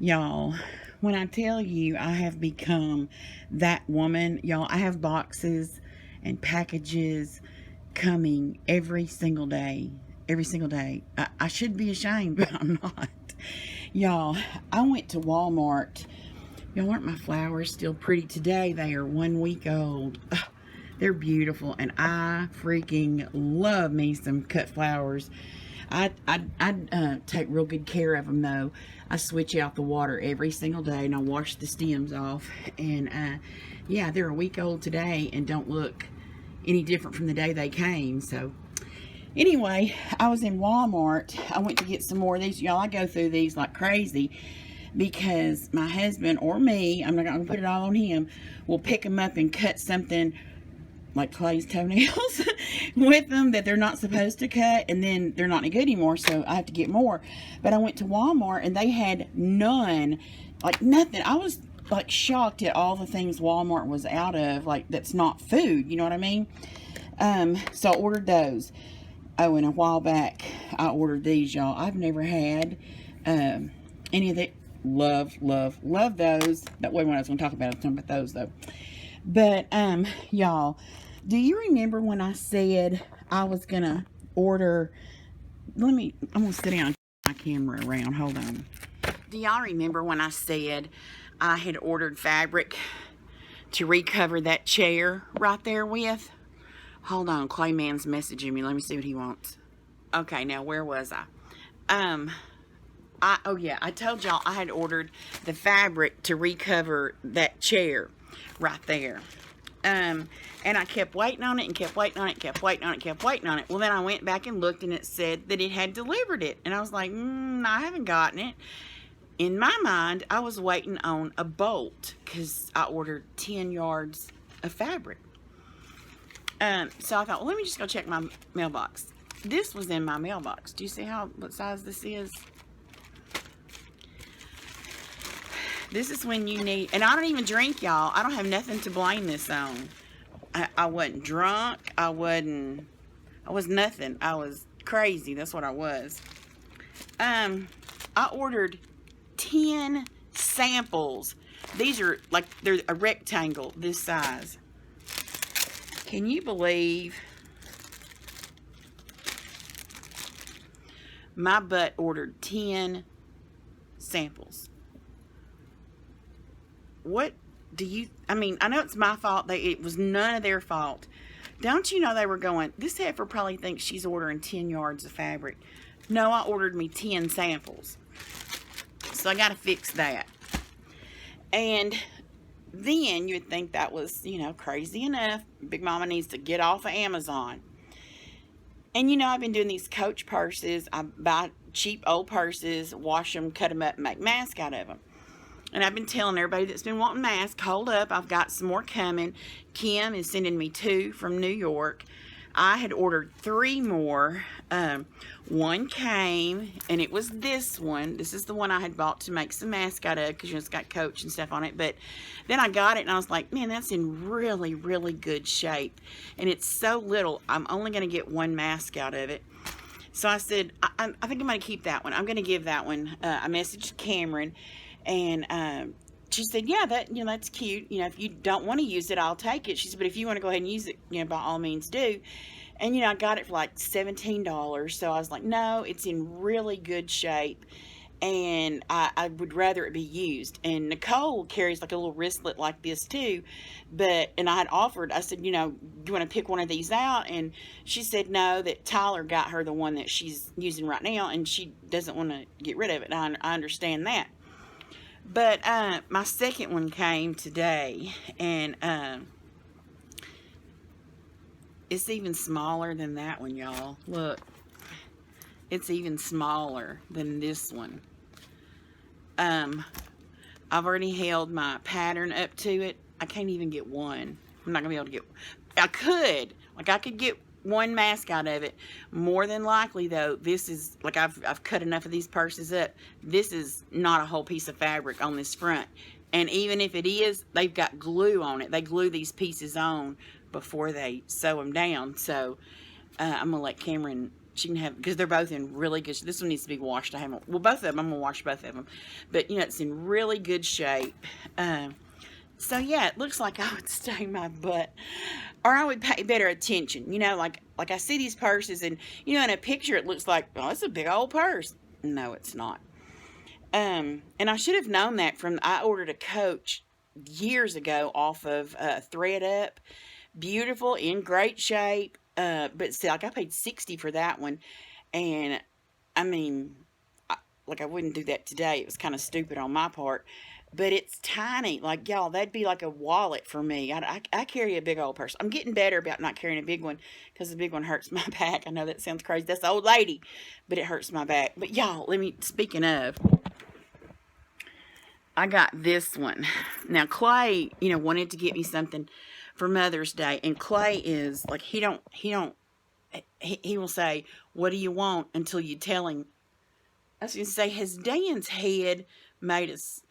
Y'all, when I tell you I have become that woman, y'all, I have boxes and packages coming every single day. Every single day. I should be ashamed, but I'm not. Y'all, I went to Walmart. Y'all, aren't my flowers still pretty? Today they are 1 week old. Ugh, they're beautiful, and I freaking love me some cut flowers. I take real good care of them, though. I switch out the water every single day, and I wash the stems off. And yeah, they're a week old today and don't look any different from the day they came. So anyway, I was in Walmart. I went to get some more of these. Y'all, I go through these like crazy because my husband or me, I'm not going to put it all on him, will pick them up and cut something like Clay's toenails with them that they're not supposed to cut, and then they're not any good anymore, so I have to get more. But I went to Walmart and they had none, like nothing. I was like shocked at all the things Walmart was out of, like that's not food, you know what I mean? So I ordered those. Oh, and a while back I ordered these, y'all. I've never had any of the love those. That way when I was going to talk about it, I was talking about those though. But y'all, do you remember when I said I was gonna order, I'm gonna sit down and turn my camera around, hold on. Do y'all remember when I said I had ordered fabric to recover that chair right there with? Hold on, Clayman's messaging me. Let me see what he wants. Okay, now where was I? Oh yeah, I told y'all I had ordered the fabric to recover that chair right there. And I kept waiting on it and kept waiting on it, kept waiting on it, kept waiting on it. Well, then I went back and looked and it said that it had delivered it. And I was like, I haven't gotten it. In my mind, I was waiting on a bolt because I ordered 10 yards of fabric. So I thought, well, let me just go check my mailbox. This was in my mailbox. Do you see what size this is? This is when you need, and I don't even drink, y'all. I don't have nothing to blame this on. I wasn't drunk. I was nothing. I was crazy. That's what I was. I ordered 10 samples. These are like, they're a rectangle this size. Can you believe my butt ordered 10 samples? What do you, I mean, I know it's my fault. It was none of their fault. Don't you know they were going, this heifer probably thinks she's ordering 10 yards of fabric. No, I ordered me 10 samples. So I got to fix that. And then you'd think that was, crazy enough. Big Mama needs to get off of Amazon. And I've been doing these Coach purses. I buy cheap old purses, wash them, cut them up, and make masks out of them. And I've been telling everybody that's been wanting masks, hold up, I've got some more coming. Kim is sending me 2 from New York. I had ordered 3 more. One came, and it was this one. This is the one I had bought to make some masks out of, because it's got Coach and stuff on it. But then I got it, and I was like, man, that's in really, really good shape. And it's so little, I'm only going to get 1 mask out of it. So I said, I think I'm going to keep that one. I'm going to give that one. I messaged Cameron. And she said, yeah, that's cute. If you don't want to use it, I'll take it. She said, but if you want to go ahead and use it, by all means do. And, I got it for like $17. So I was like, no, it's in really good shape. And I would rather it be used. And Nicole carries like a little wristlet like this too. And I had offered, I said, do you want to pick one of these out? And she said no, that Tyler got her the one that she's using right now. And she doesn't want to get rid of it. I understand that. But my second one came today, and it's even smaller than that one, y'all. Look, it's even smaller than this one. I've already held my pattern up to it. I can't even get one. I'm not gonna be able to get. I could get 1 mask out of it. More than likely though, this is like I've cut enough of these purses up. This is not a whole piece of fabric on this front. And even if it is, they've got glue on it. They glue these pieces on before they sew them down. So I'm gonna let Cameron she can have, because they're both in really good, this one needs to be washed. I haven't, well, both of them, I'm going to wash both of them. But, you know, it's in really good shape. So, yeah, it looks like I would stain my butt. Or I would pay better attention. You know, like I see these purses, and, you know, in a picture it looks like, oh, it's a big old purse. No, it's not. And I should have known that from, I ordered a Coach years ago off of ThredUp. Beautiful, in great shape. But see, like I paid $60 for that one. And, I mean, I wouldn't do that today. It was kind of stupid on my part. But it's tiny. Like, y'all, that'd be like a wallet for me. I carry a big old purse. I'm getting better about not carrying a big one because the big one hurts my back. I know that sounds crazy. That's the old lady. But it hurts my back. But, y'all, speaking of, I got this one. Now, Clay, you know, wanted to get me something for Mother's Day. And Clay is, like, he will say, what do you want, until you tell him. I was going to say, has Dan's head made us,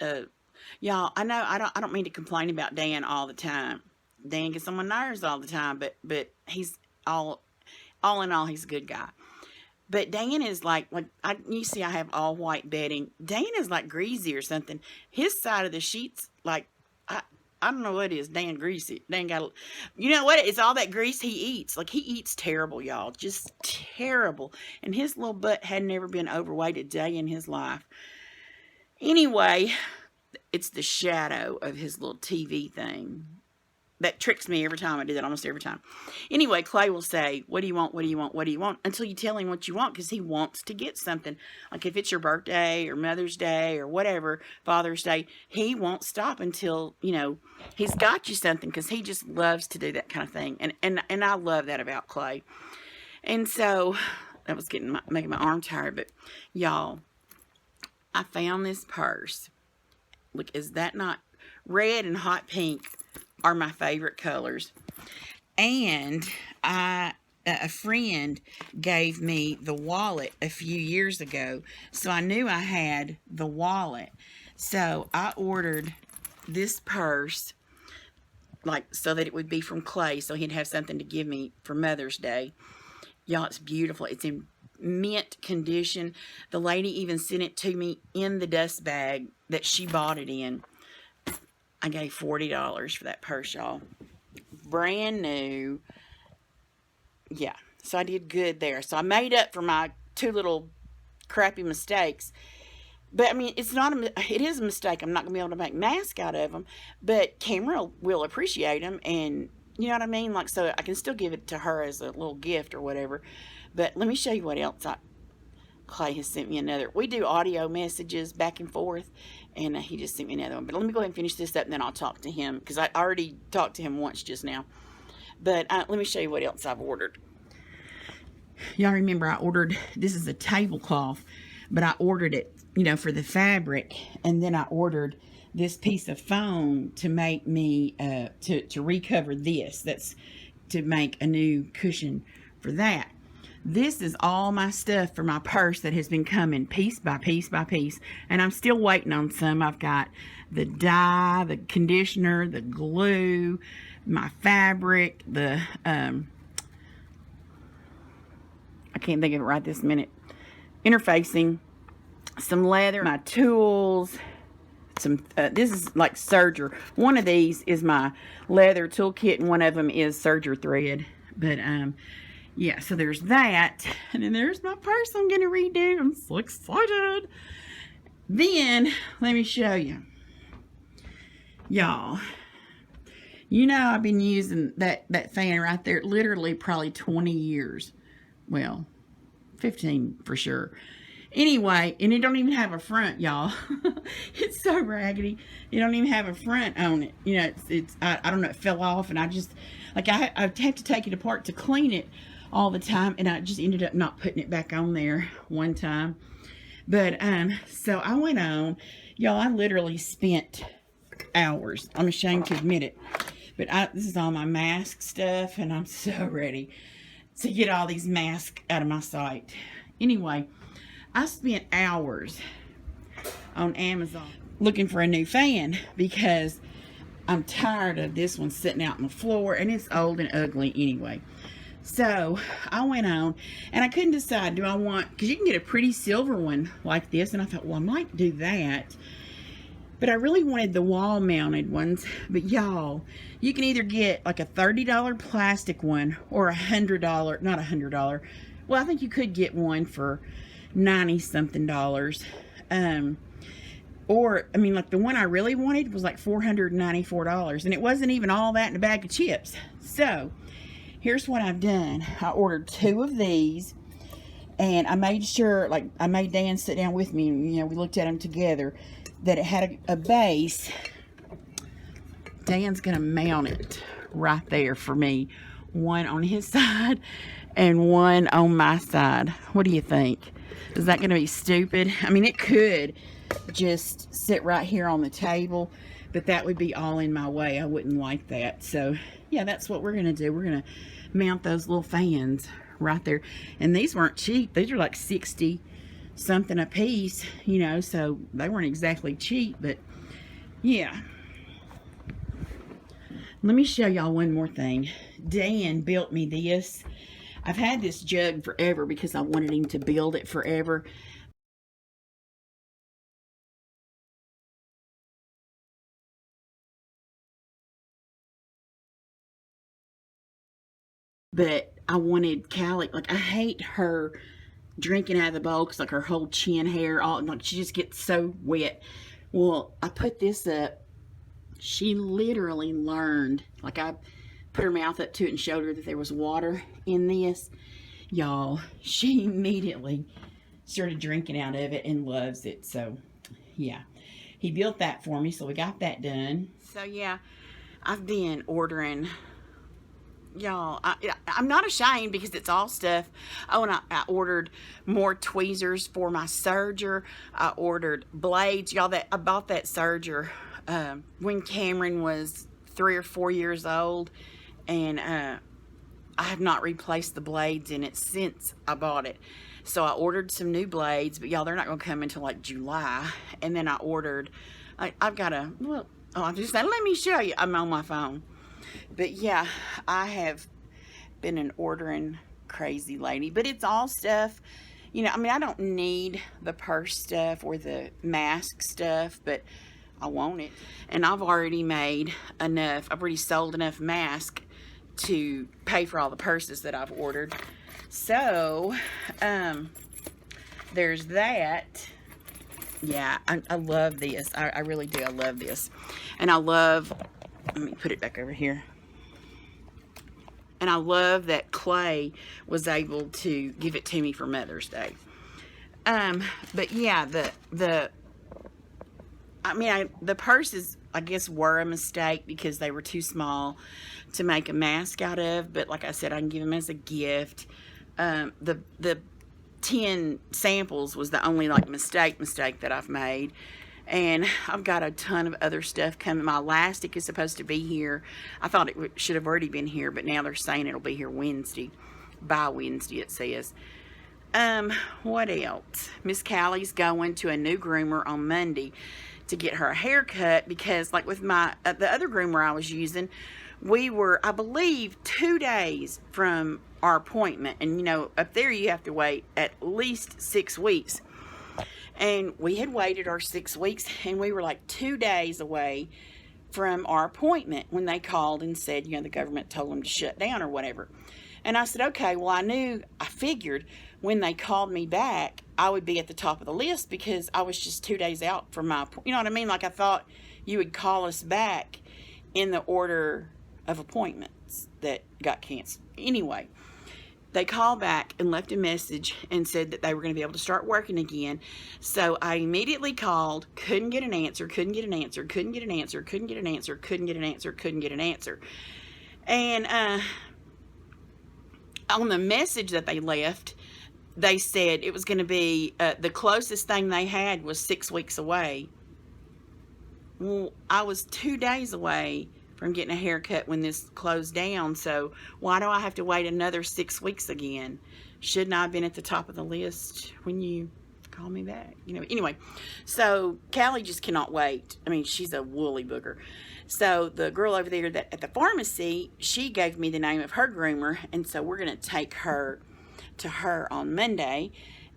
y'all, I know I don't mean to complain about Dan all the time. Dan gets on my nerves all the time, but he's all in all, he's a good guy. But Dan is like you see I have all white bedding. Dan is like greasy or something. His side of the sheets, like, I don't know what it is. Dan greasy. Dan got, you know what? It's all that grease he eats. Like, he eats terrible, y'all. Just terrible. And his little butt had never been overweight a day in his life. Anyway, it's the shadow of his little TV thing that tricks me every time. I do that almost every time. Anyway, Clay will say, what do you want, what do you want, what do you want? Until you tell him what you want, because he wants to get something. Like if it's your birthday or Mother's Day or whatever, Father's Day, he won't stop until, you know, he's got you something, because he just loves to do that kind of thing. And I love that about Clay. And so, that was making my arm tired, but y'all, I found this purse. Look, is that not red and hot pink? Are my favorite colors. And a friend gave me the wallet a few years ago, so I knew I had the wallet. So I ordered this purse, like, so that it would be from Clay, so he'd have something to give me for Mother's Day. Y'all, it's beautiful. It's in mint condition. The lady even sent it to me in the dust bag that she bought it in. I gave $40 for that purse, y'all. Brand new. Yeah, so I did good there. So I made up for my two little crappy mistakes. But, I mean, it is a mistake. I'm not going to be able to make masks out of them. But Camera will appreciate them. And, you know what I mean? Like, so I can still give it to her as a little gift or whatever. But let me show you what else Clay has sent me another. We do audio messages back and forth. And he just sent me another one. But let me go ahead and finish this up, and then I'll talk to him, because I already talked to him once just now. But let me show you what else I've ordered. Y'all remember I ordered, this is a tablecloth, but I ordered it, you know, for the fabric. And then I ordered this piece of foam to make me, to recover this. That's to make a new cushion for that. This is all my stuff for my purse that has been coming piece by piece by piece. And I'm still waiting on some. I've got the dye, the conditioner, the glue, my fabric, the, I can't think of it right this minute, interfacing, some leather, my tools, some, this is like serger. One of these is my leather toolkit, and one of them is serger thread. But, yeah, so there's that. And then there's my purse I'm going to redo. I'm so excited. Then, let me show you. Y'all, you know I've been using that fan right there literally probably 20 years. Well, 15 for sure. Anyway, and it don't even have a front, y'all. It's so raggedy. It don't even have a front on it. You know, I don't know, it fell off, and I just, like, I have to take it apart to clean it all the time, and I just ended up not putting it back on there one time. But so I went on, y'all, I literally spent hours. I'm ashamed to admit it, but this is all my mask stuff, and I'm so ready to get all these masks out of my sight. Anyway, I spent hours on Amazon looking for a new fan, because I'm tired of this one sitting out on the floor, and it's old and ugly anyway. So I went on and I couldn't decide, do I want, because you can get a pretty silver one like this, and I thought, well, I might do that. But I really wanted the wall mounted ones. But y'all, you can either get like a $30 plastic one or $100, not $100. Well, I think you could get one for 90 something dollars. Or, I mean, like the one I really wanted was like $494. And it wasn't even all that in a bag of chips. So, here's what I've done. I ordered 2 of these. And I made sure, like, I made Dan sit down with me. And, we looked at them together. That it had a base. Dan's going to mount it right there for me. One on his side and one on my side. What do you think? Is that going to be stupid? I mean, it could just sit right here on the table, but that would be all in my way. I wouldn't like that. So, yeah, that's what we're going to do. We're going to mount those little fans right there. And these weren't cheap. These are like 60 something a piece, so they weren't exactly cheap, but yeah. Let me show y'all one more thing. Dan built me this. I've had this jug forever because I wanted him to build it forever. But I wanted Callie, like, I hate her drinking out of the bowl because, like, her whole chin hair, all, like, she just gets so wet. Well, I put this up. She literally learned, like, I put her mouth up to it and showed her that there was water in this. Y'all, she immediately started drinking out of it and loves it. So, yeah. He built that for me, so we got that done. So, yeah, I've been ordering... Y'all, I'm not ashamed because it's all stuff. Oh, and I ordered more tweezers for my serger. I ordered blades. Y'all, I bought that serger when Cameron was 3 or 4 years old. And I have not replaced the blades in it since I bought it. So I ordered some new blades. But y'all, they're not going to come until like July. And then I ordered, I've got a, well, oh, I just said, let me show you. I'm on my phone. But yeah, I have been an ordering crazy lady. But it's all stuff, I mean, I don't need the purse stuff or the mask stuff, but I want it. And I've already made enough, I've already sold enough masks to pay for all the purses that I've ordered. So, there's that. Yeah, I love this. I really do. I love this. And I love... Let me put it back over here. And I love that Clay was able to give it to me for Mother's Day. But yeah, the purses, I guess, were a mistake because they were too small to make a mask out of. But like I said, I can give them as a gift. The 10 samples was the only like mistake that I've made. And I've got a ton of other stuff coming. My elastic is supposed to be here. I thought it should have already been here, but now they're saying it'll be here Wednesday. By Wednesday, it says. What else? Miss Callie's going to a new groomer on Monday to get her a haircut because, like with my the other groomer I was using, we were, I believe, 2 days from our appointment. And, up there you have to wait at least 6 weeks. And we had waited our 6 weeks, and we were like 2 days away from our appointment when they called and said, the government told them to shut down or whatever. And I said, okay, well, I figured when they called me back, I would be at the top of the list because I was just 2 days out from my, you know what I mean? Like I thought you would call us back in the order of appointments that got canceled. Anyway. They called back and left a message and said that they were going to be able to start working again. So I immediately called, couldn't get an answer, couldn't get an answer, couldn't get an answer, couldn't get an answer, couldn't get an answer, couldn't get an answer. And on the message that they left, they said it was going to be, the closest thing they had was 6 weeks away. Well, I was 2 days away from getting a haircut when this closed down, so why do I have to wait another 6 weeks again? Shouldn't I have been at the top of the list when you call me back. Anyway, so Callie just cannot wait. I mean, she's a woolly booger. So the girl over there that at the pharmacy, she gave me the name of her groomer, and so we're going to take her to her on Monday,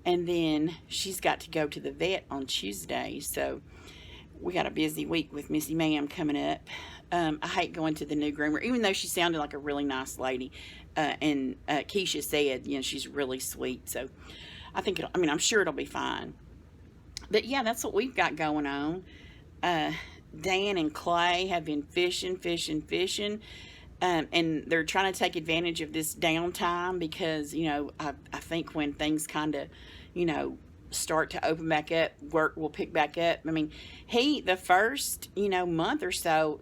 and then she's got to go to the vet on Tuesday. So we got a busy week with Missy Ma'am coming up. I hate going to the new groomer, even though she sounded like a really nice lady. And Keisha said, she's really sweet. So I think, I'm sure it'll be fine. But yeah, that's what we've got going on. Dan and Clay have been fishing. And they're trying to take advantage of this downtime because, I think when things kind of, start to open back up, work will pick back up. I mean, the first, month or so,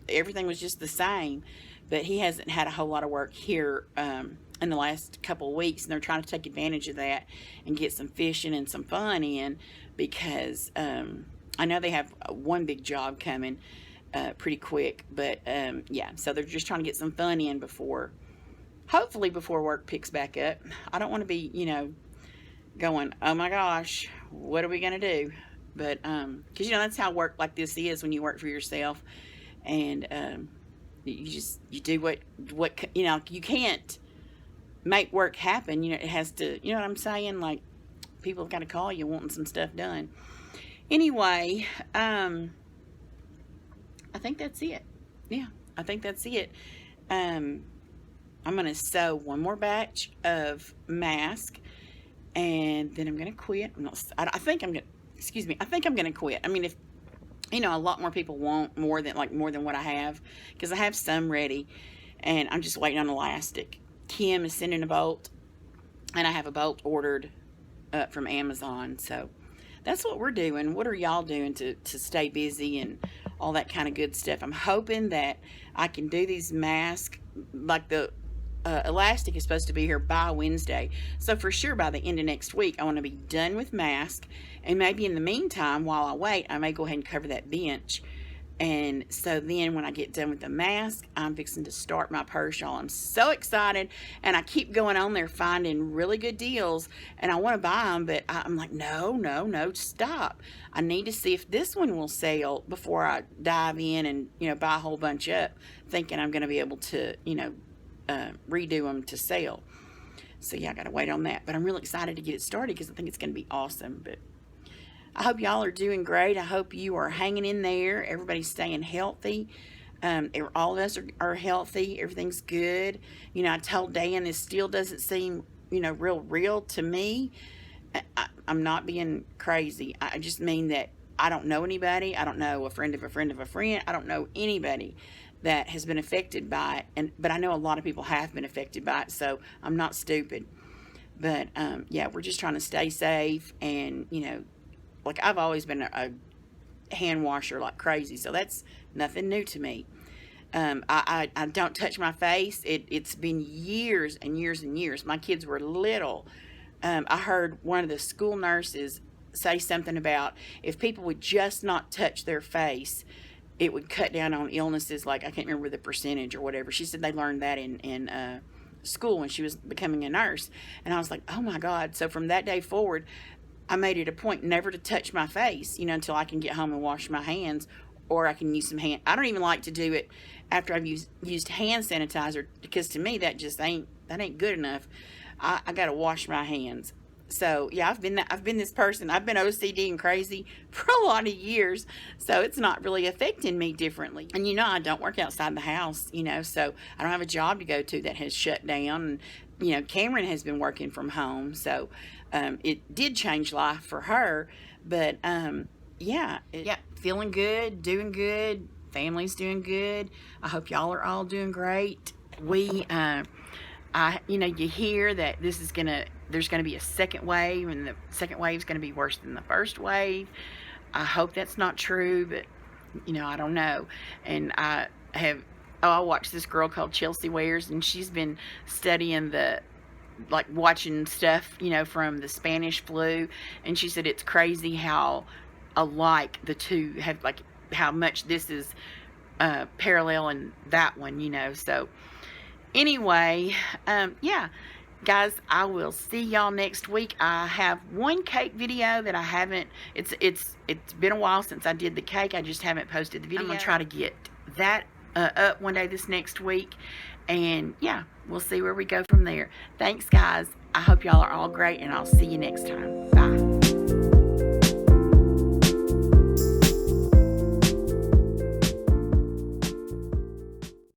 everything was just the same, but he hasn't had a whole lot of work here in the last couple of weeks, and they're trying to take advantage of that and get some fishing and some fun in because I know they have one big job coming pretty quick, but yeah, so they're just trying to get some fun in hopefully before work picks back up. I don't want to be, going, oh my gosh, what are we going to do? But, because, that's how work like this is when you work for yourself. And you do what you can't make work happen. It has to, you know what I'm saying? Like, people have got to call you wanting some stuff done. Anyway, I think that's it. Yeah, I think that's it. I'm going to sew one more batch of masks, and then I'm going to quit. I think I'm going to quit. I mean, if, a lot more people want more than what I have, because I have some ready, and I'm just waiting on elastic. Kim is sending a bolt, and I have a bolt ordered from Amazon, so that's what we're doing. What are y'all doing to stay busy and all that kind of good stuff? I'm hoping that I can do these masks, like the elastic is supposed to be here by Wednesday. So for sure by the end of next week, I want to be done with mask. And maybe in the meantime, while I wait, I may go ahead and cover that bench. And so then when I get done with the mask, I'm fixing to start my purse, y'all. I'm so excited. And I keep going on there finding really good deals. And I want to buy them, but I'm like, no, stop. I need to see if this one will sell before I dive in and, buy a whole bunch up, thinking I'm going to be able to, redo them to sell. So yeah, I got to wait on that. But I'm really excited to get it started because I think it's going to be awesome. But I hope y'all are doing great. I hope you are hanging in there. Everybody's staying healthy. All of us are healthy. Everything's good. I told Dan this still doesn't seem, real to me. I'm not being crazy. I just mean that I don't know anybody. I don't know a friend of a friend of a friend. I don't know anybody that has been affected by it. But I know a lot of people have been affected by it, so I'm not stupid. But, yeah, we're just trying to stay safe and, like I've always been a hand washer like crazy, so that's nothing new to me. I don't touch my face. It's been years and years and years. My kids were little. I heard one of the school nurses say something about if people would just not touch their face, it would cut down on illnesses. Like, I can't remember the percentage or whatever. She said they learned that in school when she was becoming a nurse. And I was like, oh my God. So from that day forward, I made it a point never to touch my face, until I can get home and wash my hands, or I can use some hand. I don't even like to do it after I've used hand sanitizer, because to me that just ain't good enough. I got to wash my hands. So yeah, I've been this person. I've been OCD and crazy for a lot of years, so it's not really affecting me differently. And I don't work outside the house, so I don't have a job to go to that has shut down. And Cameron has been working from home, so it did change life for her. But yeah, feeling good, doing good, family's doing good. I hope y'all are all doing great. We you hear that there's gonna be a second wave, and the second wave is gonna be worse than the first wave. I hope that's not true, but I don't know. And I watched this girl called Chelsea Wares, and she's been studying watching stuff, from the Spanish flu, and she said it's crazy how alike the two have, how much this is parallel in that one, so anyway, yeah, Guys, I will see y'all next week. I have one cake video that I haven't, it's been a while since I did the cake. I just haven't posted the video. I'm gonna try to get that up one day this next week, and yeah, we'll see where we go from there. Thanks, guys. I hope y'all are all great, and I'll see you next time.